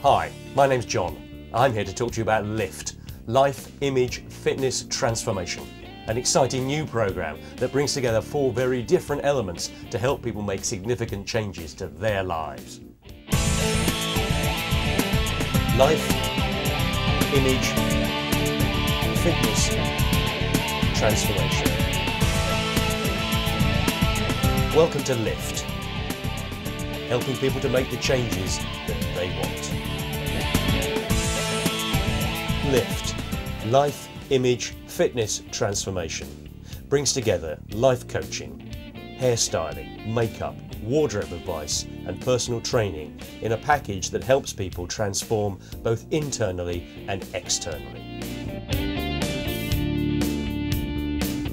Hi, my name's John. I'm here to talk to you about LIFT, Life Image Fitness Transformation, an exciting new programme that brings together 4 very different elements to help people make significant changes to their lives. Life Image Fitness Transformation. Welcome to LIFT, helping people to make the changes that they want. LIFT, Life Image Fitness Transformation, brings together life coaching, hairstyling, makeup, wardrobe advice and personal training in a package that helps people transform both internally and externally.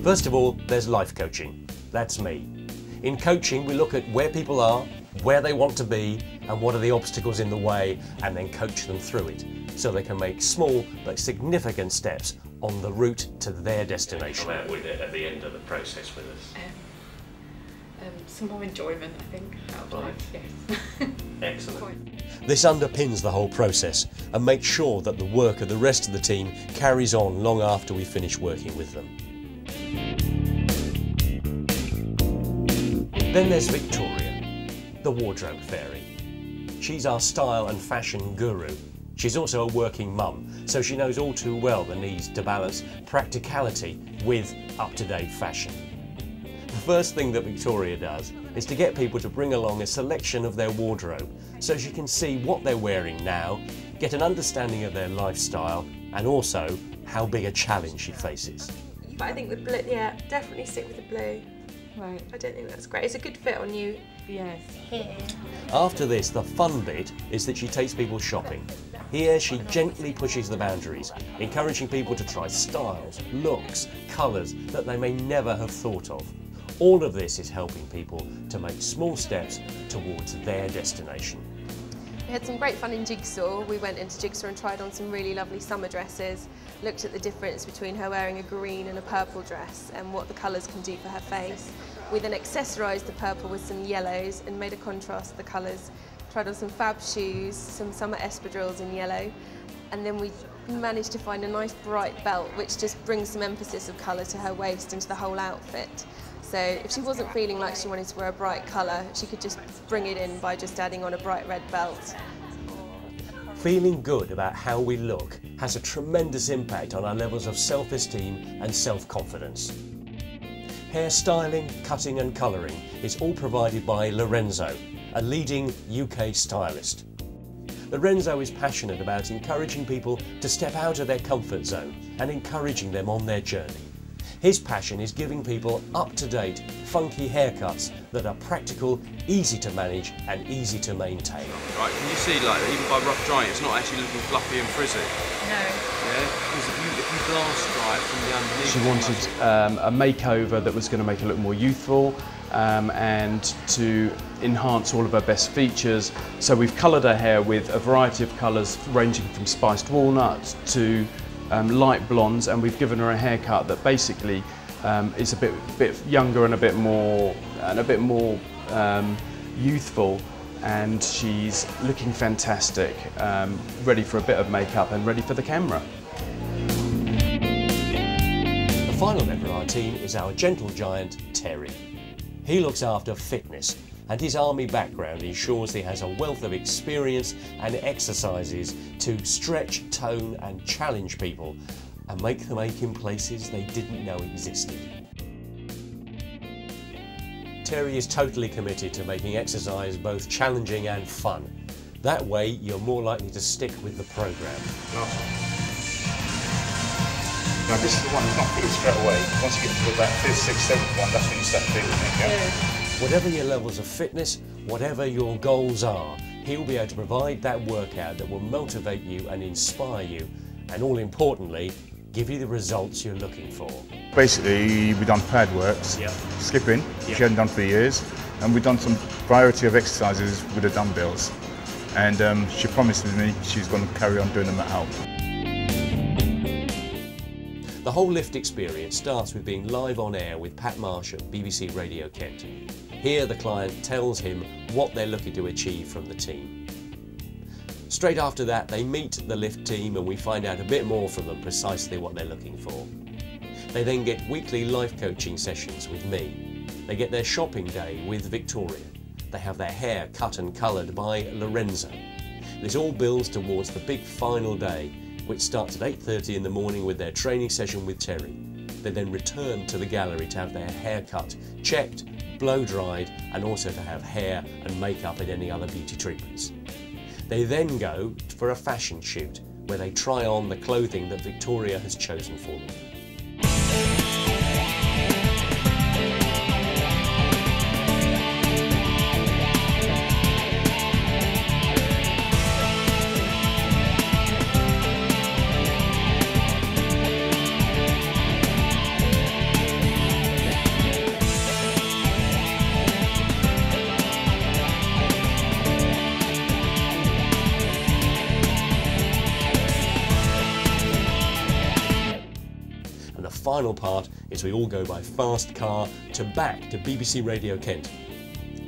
First of all, there's life coaching. That's me. In coaching, we look at where people are, where they want to be, and what are the obstacles in the way, and then coach them through it, so they can make small but significant steps on the route to their destination. Come out with it at the end of the process with us. Some more enjoyment, I think. Right. Yes. Excellent. This underpins the whole process and makes sure that the work of the rest of the team carries on long after we finish working with them. Then there's Victoria, the wardrobe fairy. She's our style and fashion guru. She's also a working mum, so she knows all too well the need to balance practicality with up-to-date fashion. The first thing that Victoria does is to get people to bring along a selection of their wardrobe so she can see what they're wearing now, get an understanding of their lifestyle, and also how big a challenge she faces. But I think the blue, yeah, definitely stick with the blue. Right. I don't think that's great. It's a good fit on you. Yes. Here. After this, the fun bit is that she takes people shopping. Here she gently pushes the boundaries, encouraging people to try styles, looks, colours that they may never have thought of. All of this is helping people to make small steps towards their destination. We had some great fun in Jigsaw. We went into Jigsaw and tried on some really lovely summer dresses, looked at the difference between her wearing a green and a purple dress and what the colours can do for her face. We then accessorised the purple with some yellows and made a contrast of the colours. Tried on some fab shoes, some summer espadrilles in yellow, and then we managed to find a nice bright belt which just brings some emphasis of colour to her waist and to the whole outfit. So if she wasn't feeling like she wanted to wear a bright colour, she could just bring it in by just adding on a bright red belt. Feeling good about how we look has a tremendous impact on our levels of self-esteem and self-confidence. Hairstyling, cutting and colouring is all provided by Lorenzo, a leading UK stylist. Lorenzo is passionate about encouraging people to step out of their comfort zone and encouraging them on their journey. His passion is giving people up-to-date, funky haircuts that are practical, easy to manage and easy to maintain. Right, can you see, like, even by rough drying, it's not actually looking fluffy and frizzy? No. Yeah, because if you blast dry it from the underneath... She wanted a makeover that was going to make her look more youthful and to enhance all of her best features. So we've coloured her hair with a variety of colours ranging from spiced walnut to light blondes, and we've given her a haircut that basically is a bit younger and a bit more youthful, and she's looking fantastic, ready for a bit of makeup and ready for the camera. The final member of our team is our gentle giant, Terry. He looks after fitness, and his army background ensures he has a wealth of experience and exercises to stretch, tone and challenge people and make them ache in places they didn't know existed. Terry is totally committed to making exercise both challenging and fun. That way you're more likely to stick with the programme. Now this is the one that's not fitted straight away. Once you get to about 5th, 6th, 7th one, that's when you start feeling it, yeah? Whatever your levels of fitness, whatever your goals are, he'll be able to provide that workout that will motivate you and inspire you, and all importantly, give you the results you're looking for. Basically, we've done pad works, skipping, which she hadn't done for years, and we've done some variety of exercises with the dumbbells. And she promised me she's going to carry on doing them at home. The whole LIFT experience starts with being live on air with Pat Marsh at BBC Radio Kent. Here the client tells him what they're looking to achieve from the team. Straight after that, they meet the lift team and we find out a bit more from them, precisely what they're looking for. They then get weekly life coaching sessions with me. They get their shopping day with Victoria. They have their hair cut and coloured by Lorenzo. This all builds towards the big final day, which starts at 8:30 in the morning with their training session with Terry. They then return to the gallery to have their hair cut, checked, blow dried, and also to have hair and makeup and any other beauty treatments. They then go for a fashion shoot where they try on the clothing that Victoria has chosen for them. The final part is we all go by fast car to back to BBC Radio Kent,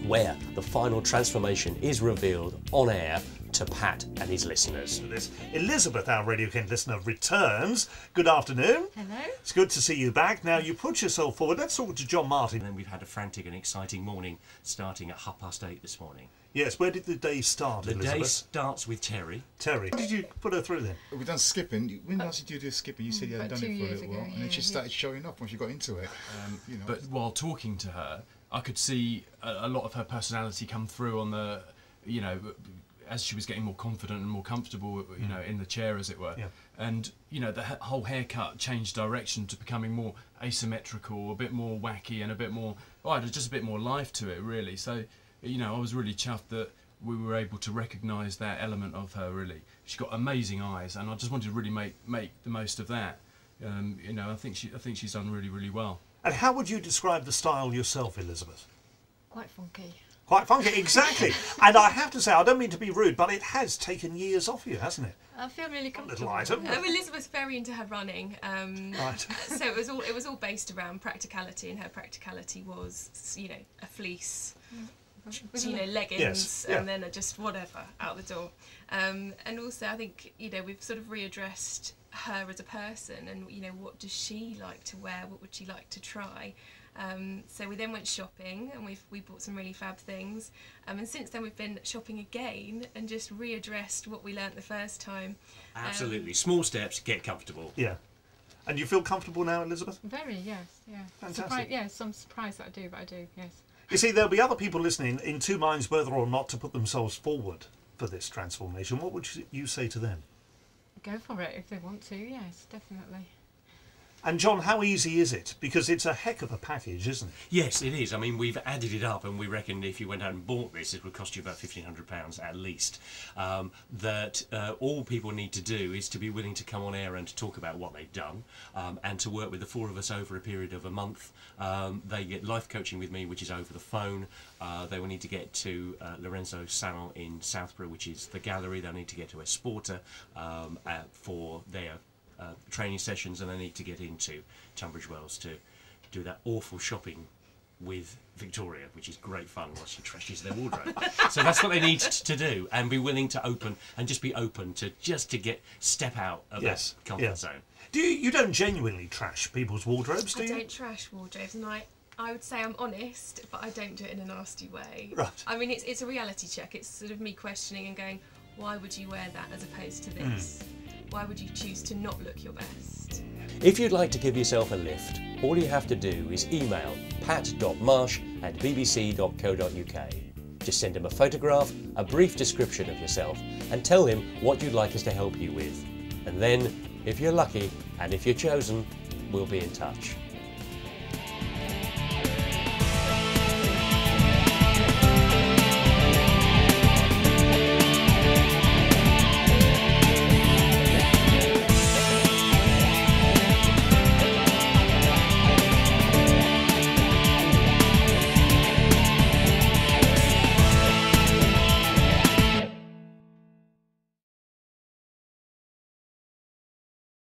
where the final transformation is revealed on air to Pat and his listeners. Elizabeth, our Radio Kent listener, returns. Good afternoon. Hello. It's good to see you back. Now, you put yourself forward. Let's talk to John Martin. And then we've had a frantic and exciting morning starting at 8:30 this morning. Yes, where did the day start, The Elizabeth? day starts with Terry. Terry. How did you put her through then? We've done skipping. When last did you do skipping? You said you hadn't about done it 2 for a years little while, ago, and then she yeah. started showing off once you got into it. You know. But while talking to her, I could see a lot of her personality come through on the, you know, as she was getting more confident and more comfortable, you know, in the chair, as it were. Yeah. And, you know, the whole haircut changed direction to becoming more asymmetrical, a bit more wacky and a bit more, just a bit more life to it, really. So, you know, I was really chuffed that we were able to recognise that element of her, really. She's got amazing eyes, and I just wanted to really make the most of that. You know, I think she's done really, really well. And how would you describe the style yourself, Elizabeth? Quite funky. Quite funky, exactly. And I have to say, I don't mean to be rude, but it has taken years off you, hasn't it? I feel really comfortable. Little item. Elizabeth's very into her running, Right. so it was all based around practicality, and her practicality was, you know, a fleece, you know, leggings, Yes, yeah. and then just whatever out the door. And also, I think, you know, we've sort of readdressed her as a person, and, you know, what does she like to wear? What would she like to try? So we then went shopping, and we bought some really fab things. And since then we've been shopping again and just readdressed what we learnt the first time. Absolutely. Small steps, get comfortable. Yeah. And you feel comfortable now, Elizabeth? Very, yes, yeah. Fantastic. I'm surprised that I do, but I do, yes. You see, there'll be other people listening in two minds whether or not to put themselves forward for this transformation. What would you say to them? Go for it if they want to, yes, definitely. And John, how easy is it? Because it's a heck of a package, isn't it? Yes, it is. I mean, we've added it up, and we reckon if you went out and bought this, it would cost you about £1,500 at least. All people need to do is to be willing to come on air and to talk about what they've done, and to work with the four of us over a period of a month. They get life coaching with me, which is over the phone. They will need to get to Lorenzo's salon in Southborough, which is the gallery. They'll need to get to Esporta for their training sessions, and they need to get into Tunbridge Wells to do that awful shopping with Victoria, which is great fun while she trashes their wardrobe. So that's what they need to do, and be willing to open and just be open to step out of that comfort zone. You don't genuinely trash people's wardrobes, do you? I don't trash wardrobes, and I would say I'm honest, but I don't do it in a nasty way. Right. I mean, it's a reality check. It's sort of me questioning and going, why would you wear that as opposed to this? Why would you choose to not look your best? If you'd like to give yourself a lift, all you have to do is email pat.marsh@bbc.co.uk. Just send him a photograph, a brief description of yourself, and tell him what you'd like us to help you with. And then, if you're lucky and if you're chosen, we'll be in touch.